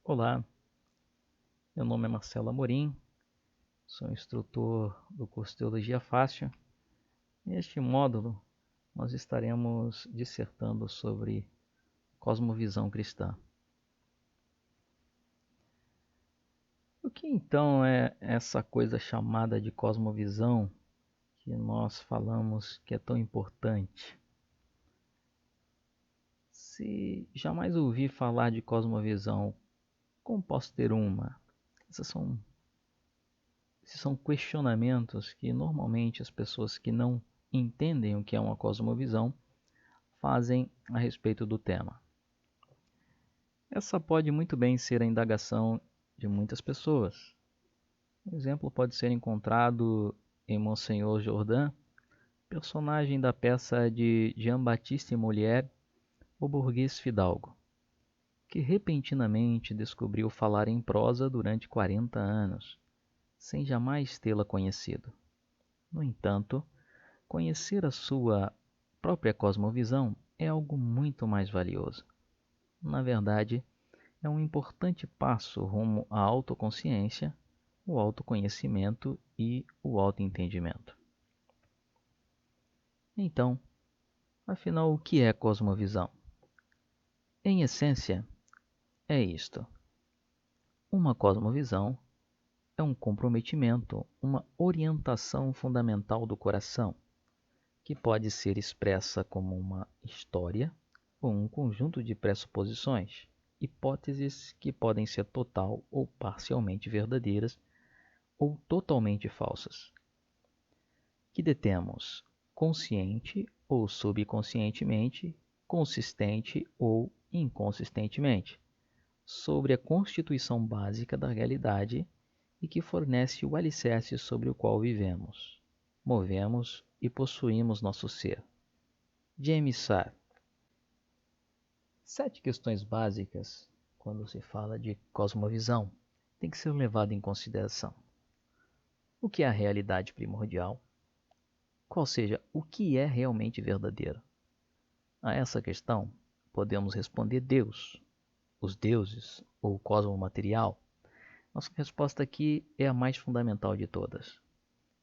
Olá, meu nome é Marcelo Amorim, sou instrutor do curso Teologia Fácil. Neste módulo, nós estaremos dissertando sobre cosmovisão cristã. O que então é essa coisa chamada de cosmovisão que nós falamos que é tão importante? Se jamais ouvi falar de cosmovisão, como posso ter uma? Esses são questionamentos que normalmente as pessoas que não entendem o que é uma cosmovisão fazem a respeito do tema. Essa pode muito bem ser a indagação de muitas pessoas. Um exemplo pode ser encontrado em Monsenhor Jordan, personagem da peça de Jean-Baptiste Molière, O Burguês Fidalgo, que repentinamente descobriu falar em prosa durante 40 anos, sem jamais tê-la conhecido. No entanto, conhecer a sua própria cosmovisão é algo muito mais valioso. Na verdade, é um importante passo rumo à autoconsciência, o autoconhecimento e o autoentendimento. Então, afinal, o que é cosmovisão? Em essência, é isto. Uma cosmovisão é um comprometimento, uma orientação fundamental do coração, que pode ser expressa como uma história ou um conjunto de pressuposições, hipóteses que podem ser total ou parcialmente verdadeiras ou totalmente falsas, que detemos consciente ou subconscientemente, consistente ou inconsistentemente, sobre a constituição básica da realidade e que fornece o alicerce sobre o qual vivemos, movemos e possuímos nosso ser. James Sartre. 7 questões básicas, quando se fala de cosmovisão, têm que ser levadas em consideração. O que é a realidade primordial? Qual seja, o que é realmente verdadeiro? A essa questão, podemos responder Deus, os deuses ou o cosmo material. Nossa resposta aqui é a mais fundamental de todas.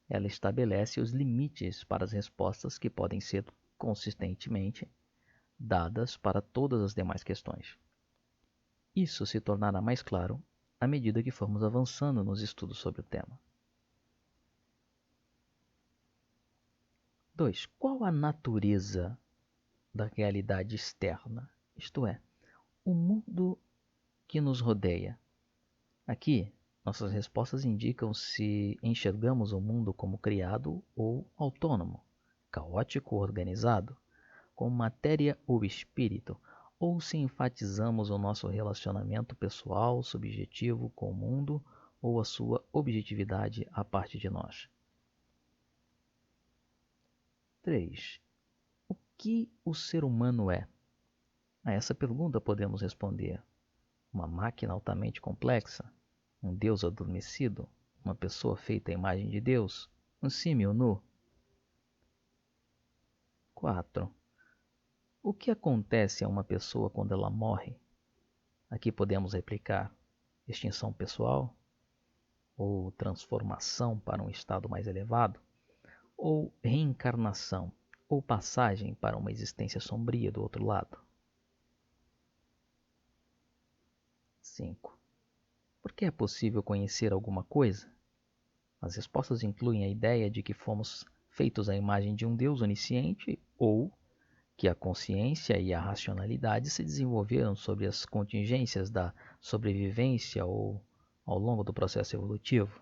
Ela estabelece os limites para as respostas que podem ser consistentemente dadas para todas as demais questões. Isso se tornará mais claro à medida que formos avançando nos estudos sobre o tema. 2. Qual a natureza da realidade externa, isto é, o mundo que nos rodeia? Aqui, nossas respostas indicam se enxergamos o mundo como criado ou autônomo, caótico ou organizado, como matéria ou espírito, ou se enfatizamos o nosso relacionamento pessoal, subjetivo com o mundo ou a sua objetividade a parte de nós. 3. O que o ser humano é? A essa pergunta podemos responder: uma máquina altamente complexa, um Deus adormecido, uma pessoa feita à imagem de Deus, um símil nu. 4. O que acontece a uma pessoa quando ela morre? Aqui podemos replicar: extinção pessoal, ou transformação para um estado mais elevado, ou reencarnação, ou passagem para uma existência sombria do outro lado. 5. Por que é possível conhecer alguma coisa? As respostas incluem a ideia de que fomos feitos à imagem de um Deus onisciente ou que a consciência e a racionalidade se desenvolveram sobre as contingências da sobrevivência ou ao longo do processo evolutivo.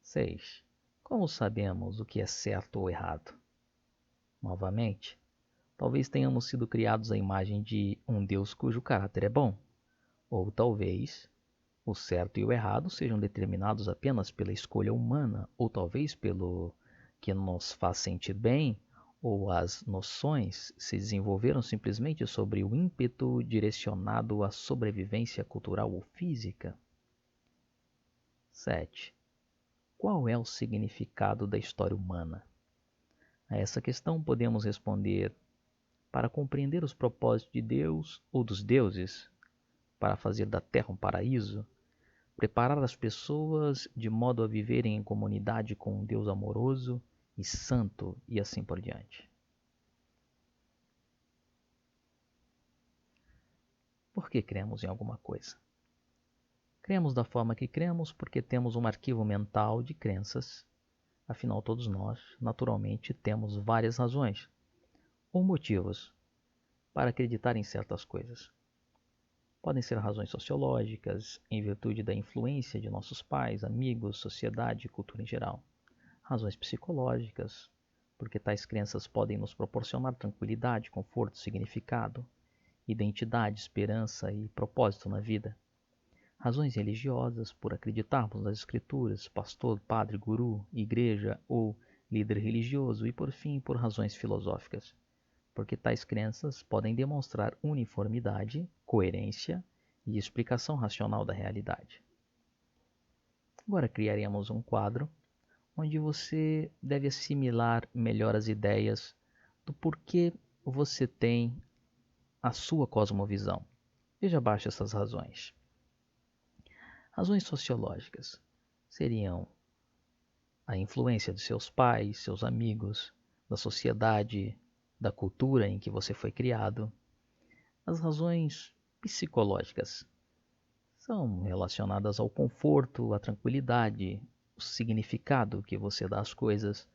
6. Como sabemos o que é certo ou errado? Novamente, talvez tenhamos sido criados à imagem de um Deus cujo caráter é bom, ou talvez o certo e o errado sejam determinados apenas pela escolha humana, ou talvez pelo que nos faz sentir bem, ou as noções se desenvolveram simplesmente sobre o ímpeto direcionado à sobrevivência cultural ou física. 7. Qual é o significado da história humana? A essa questão podemos responder: para compreender os propósitos de Deus ou dos deuses, para fazer da Terra um paraíso, preparar as pessoas de modo a viverem em comunidade com um Deus amoroso e santo e assim por diante. Por que cremos em alguma coisa? Cremos da forma que cremos porque temos um arquivo mental de crenças. Afinal, todos nós, naturalmente, temos várias razões ou motivos para acreditar em certas coisas. Podem ser razões sociológicas, em virtude da influência de nossos pais, amigos, sociedade e cultura em geral. Razões psicológicas, porque tais crenças podem nos proporcionar tranquilidade, conforto, significado, identidade, esperança e propósito na vida. Razões religiosas, por acreditarmos nas escrituras, pastor, padre, guru, igreja ou líder religioso. E por fim, por razões filosóficas, porque tais crenças podem demonstrar uniformidade, coerência e explicação racional da realidade. Agora criaremos um quadro onde você deve assimilar melhor as ideias do porquê você tem a sua cosmovisão. Veja abaixo essas razões. Razões sociológicas seriam a influência de seus pais, seus amigos, da sociedade, da cultura em que você foi criado. As razões psicológicas são relacionadas ao conforto, à tranquilidade, o significado que você dá às coisas,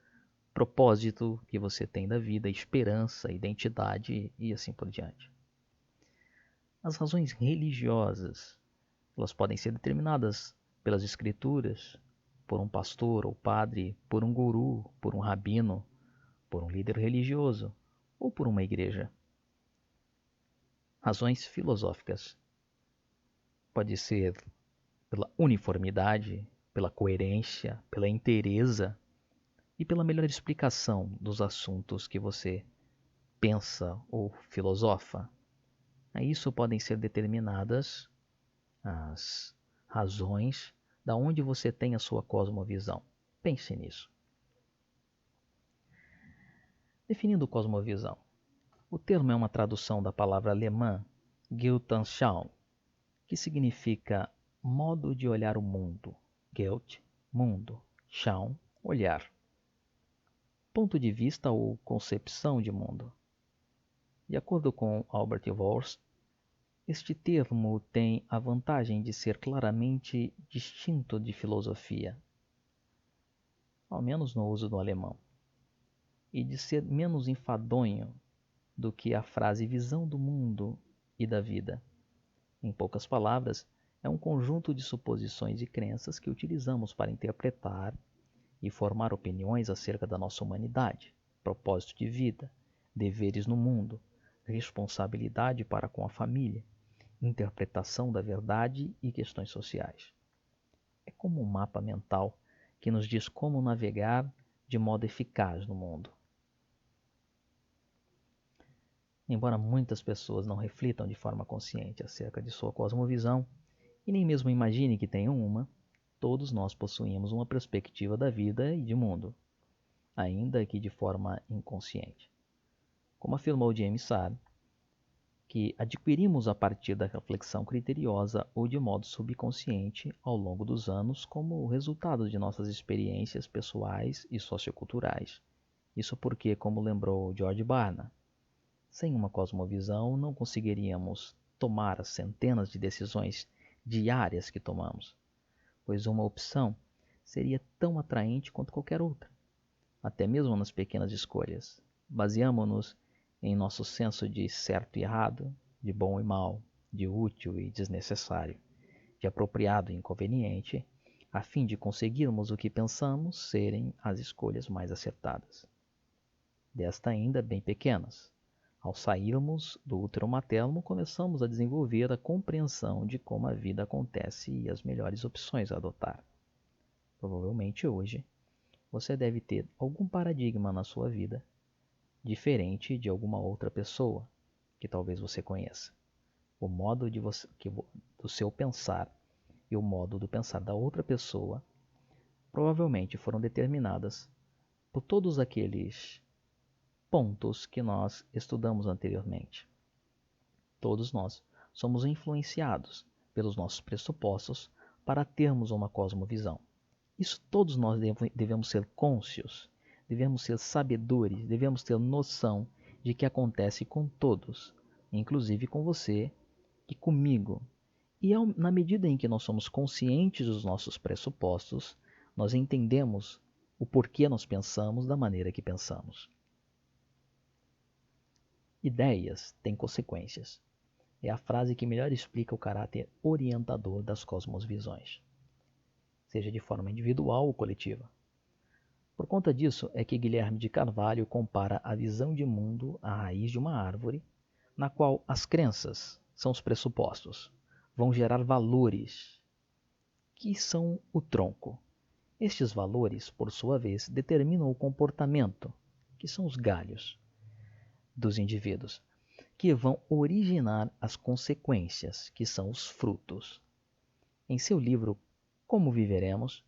propósito que você tem da vida, esperança, identidade e assim por diante. As razões religiosas, elas podem ser determinadas pelas escrituras, por um pastor ou padre, por um guru, por um rabino, por um líder religioso ou por uma igreja. Razões filosóficas. Pode ser pela uniformidade, pela coerência, pela inteireza e pela melhor explicação dos assuntos que você pensa ou filosofa. A isso podem ser determinadas as razões da onde você tem a sua cosmovisão. Pense nisso. Definindo cosmovisão. O termo é uma tradução da palavra alemã Weltanschauung, que significa modo de olhar o mundo. Welt, mundo. Schauung, olhar. Ponto de vista ou concepção de mundo. De acordo com Albert Wolff, este termo tem a vantagem de ser claramente distinto de filosofia, ao menos no uso do alemão, e de ser menos enfadonho do que a frase visão do mundo e da vida. Em poucas palavras, é um conjunto de suposições e crenças que utilizamos para interpretar e formar opiniões acerca da nossa humanidade, propósito de vida, deveres no mundo, responsabilidade para com a família, interpretação da verdade e questões sociais. É como um mapa mental que nos diz como navegar de modo eficaz no mundo. Embora muitas pessoas não reflitam de forma consciente acerca de sua cosmovisão e nem mesmo imaginem que tenham uma, todos nós possuímos uma perspectiva da vida e de mundo, ainda que de forma inconsciente. Como afirmou James Sard, que adquirimos a partir da reflexão criteriosa ou de modo subconsciente ao longo dos anos como resultado de nossas experiências pessoais e socioculturais. Isso porque, como lembrou George Barna, sem uma cosmovisão não conseguiríamos tomar as centenas de decisões diárias que tomamos, pois uma opção seria tão atraente quanto qualquer outra, até mesmo nas pequenas escolhas. Baseamo-nos em nosso senso de certo e errado, de bom e mal, de útil e desnecessário, de apropriado e inconveniente, a fim de conseguirmos o que pensamos serem as escolhas mais acertadas. Desta ainda bem pequenas. Ao sairmos do útero materno, começamos a desenvolver a compreensão de como a vida acontece e as melhores opções a adotar. Provavelmente hoje, você deve ter algum paradigma na sua vida diferente de alguma outra pessoa que talvez você conheça. O modo do seu pensar e o modo do pensar da outra pessoa provavelmente foram determinadas por todos aqueles pontos que nós estudamos anteriormente. Todos nós somos influenciados pelos nossos pressupostos para termos uma cosmovisão. Isso todos nós devemos ser cônscios, devemos ser sabedores, devemos ter noção de que acontece com todos, inclusive com você e comigo. E na medida em que nós somos conscientes dos nossos pressupostos, nós entendemos o porquê nós pensamos da maneira que pensamos. Ideias têm consequências. É a frase que melhor explica o caráter orientador das cosmovisões, seja de forma individual ou coletiva. Por conta disso é que Guilherme de Carvalho compara a visão de mundo à raiz de uma árvore, na qual as crenças são os pressupostos, vão gerar valores, que são o tronco. Estes valores, por sua vez, determinam o comportamento, que são os galhos, dos indivíduos, que vão originar as consequências, que são os frutos. Em seu livro Como Viveremos,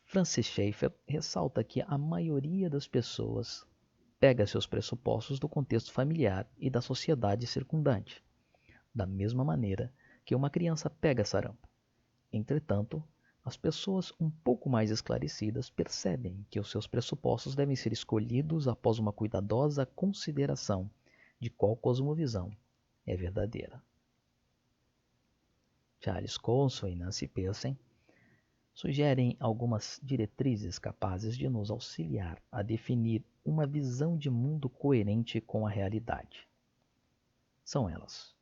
Francis Schaeffer ressalta que a maioria das pessoas pega seus pressupostos do contexto familiar e da sociedade circundante, da mesma maneira que uma criança pega sarampo. Entretanto, as pessoas um pouco mais esclarecidas percebem que os seus pressupostos devem ser escolhidos após uma cuidadosa consideração de qual cosmovisão é verdadeira. Charles Colson e Nancy Pearson sugerem algumas diretrizes capazes de nos auxiliar a definir uma visão de mundo coerente com a realidade. São elas: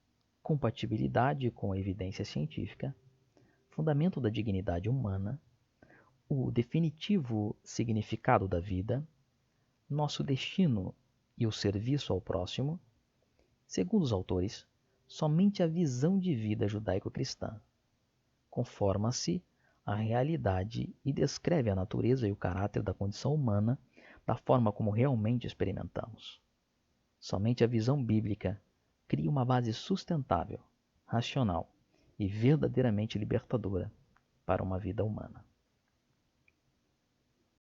compatibilidade com a evidência científica, fundamento da dignidade humana, o definitivo significado da vida, nosso destino e o serviço ao próximo. Segundo os autores, somente a visão de vida judaico-cristã conforma-se à realidade e descreve a natureza e o caráter da condição humana da forma como realmente experimentamos. Somente a visão bíblica cria uma base sustentável, racional e verdadeiramente libertadora para uma vida humana.